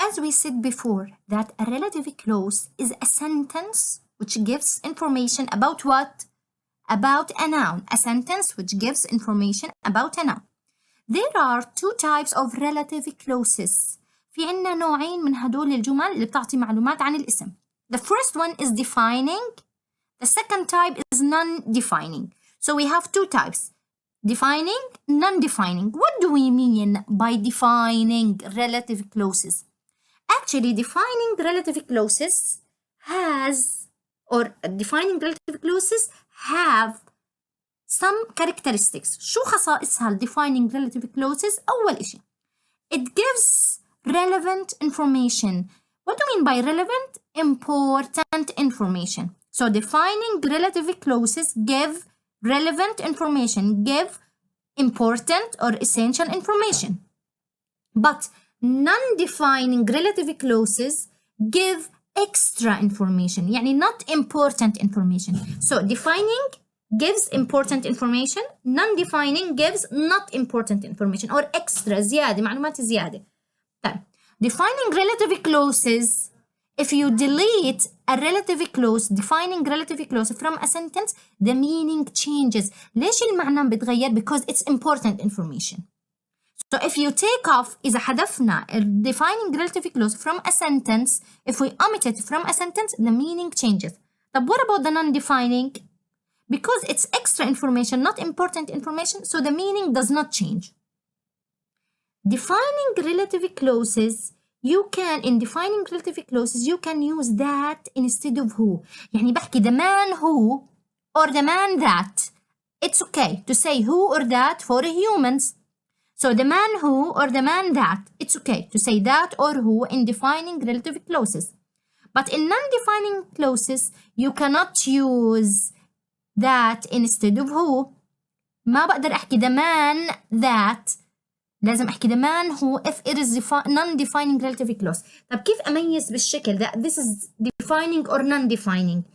as we said before, that a relative clause is a sentence which gives information about what? About a noun. A sentence which gives information about a noun. There are two types of relative clauses. في عنا نوعين من هدول الجمل اللي بتعطي معلومات عن الاسم. The first one is defining. The second type is non-defining. So we have two types. Defining, non-defining. What do we mean by defining relative clauses? Actually, defining relative clauses have some characteristics. شو خصائصها ال defining relative clauses؟ أول إشي, it gives relevant information. What do you mean by relevant? Important information. So defining relative clauses give relevant information, give important or essential information. But non-defining relative clauses give extra information, يعني not important information. So defining gives important information, non-defining gives not important information or extra, زيادة, معلومات زيادة. طيب, defining relative clauses, if you delete a relative clause, defining relative clause from a sentence, the meaning changes. ليش المعنى بتغير? Because it's important information. So if you take off, إذا حذفنا defining relative clause from a sentence, if we omit it from a sentence, the meaning changes. طب what about the non-defining? Because it's extra information, not important information, so the meaning does not change. Defining relative clauses, in defining relative clauses, you can use that instead of who. يعني بحكي the man who or the man that. It's okay to say who or that for humans. So the man who or the man that, it's okay to say that or who in defining relative clauses. But in non-defining clauses, you cannot use that instead of who. ما بقدر أحكي the man that. لازم أحكي the man who if it is non-defining relative clause. طب كيف أميز بالشكل that this is defining or non-defining?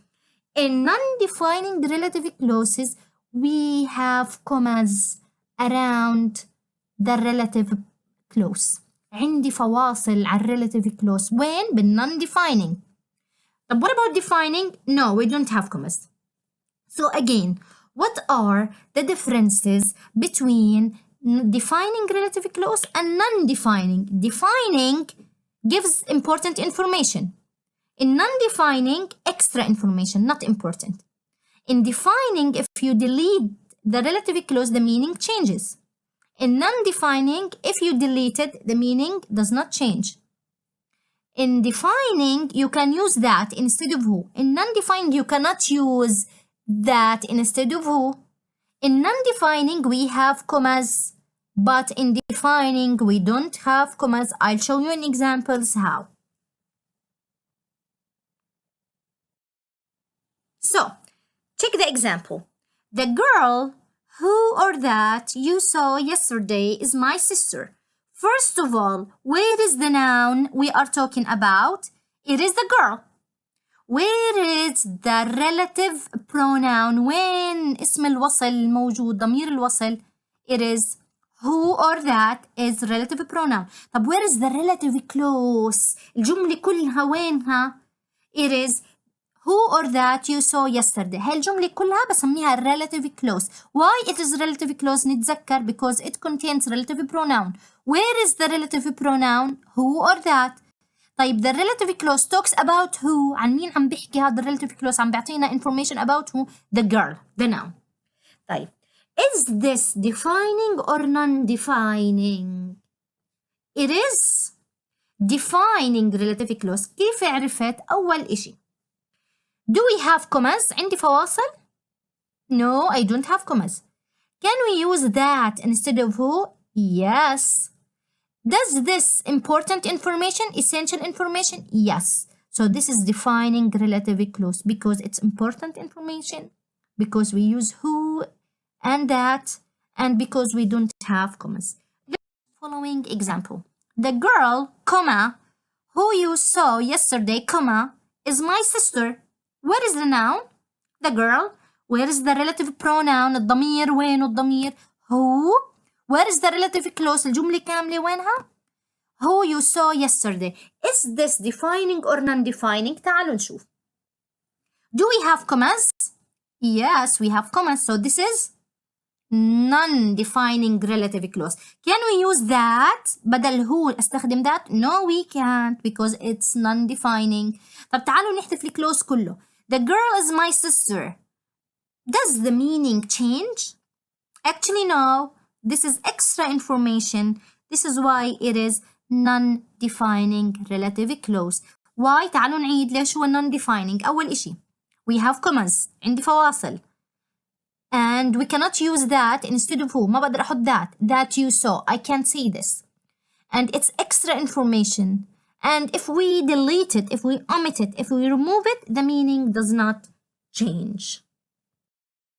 In non-defining relative clauses, we have commas around the relative clause. عندي فواصل على relative clause. وين؟ بالnon-defining. طب what about defining? No, we don't have commas. So again, what are the differences between defining relative clause and non-defining? Defining gives important information. In non-defining, extra information, not important. In defining, if you delete the relative clause, the meaning changes. In non-defining, if you delete it, the meaning does not change. In defining, you can use that instead of who. In non-defining, you cannot use that instead of who. In non-defining, we have commas, but in defining, we don't have commas. I'll show you in examples how. So, check the example. The girl who or that you saw yesterday is my sister. First of all, where is the noun we are talking about? It is the girl. Where is the relative pronoun? وين اسم الوصل موجود؟ ضمير الوصل. It is who or that is relative pronoun. طب where is the relative clause? الجملة كلها وينها؟ It is who or that you saw yesterday. هاي الجملة كلها بسميها relative clause. Why it is relative clause؟ نتذكر because it contains relative pronoun. Where is the relative pronoun? Who or that. طيب the relative clause talks about who. عن مين عم بيحكي هذا relative clause؟ عم بيعطينا information about who? The girl, the noun. طيب is this defining or non-defining? It is defining relative clause. كيف عرفت؟ أول إشي, do we have commas؟ عندي فواصل؟ No, I don't have commas. Can we use that instead of who? Yes. Does this important information, essential information? Yes. So this is defining relative clause because it's important information, because we use who and that, and because we don't have commas. Following example. The girl, comma, who you saw yesterday, comma, is my sister. Where is the noun? The girl. Where is the relative pronoun? الضمير وين الضمير? Who. Where is the relative clause? الجملة كاملة وينها؟ who you saw yesterday. Is this defining or non-defining? تعالوا نشوف. Do we have commas? Yes, we have commas. So this is non-defining relative clause. Can we use that بدل who استخدم that? No, we can't because it's non-defining. طب تعالوا نحذف الكلوز كله. The girl is my sister. Does the meaning change? Actually, no. This is extra information. This is why it is non-defining relative clause. Why؟ تعالوا نعيد ليش هو non-defining. أول إشي we have commas. عندي فواصل. And we cannot use that instead of who. ما بقدر أحط that you saw. I can't say this. And it's extra information. And if we delete it, if we omit it, if we remove it, the meaning does not change.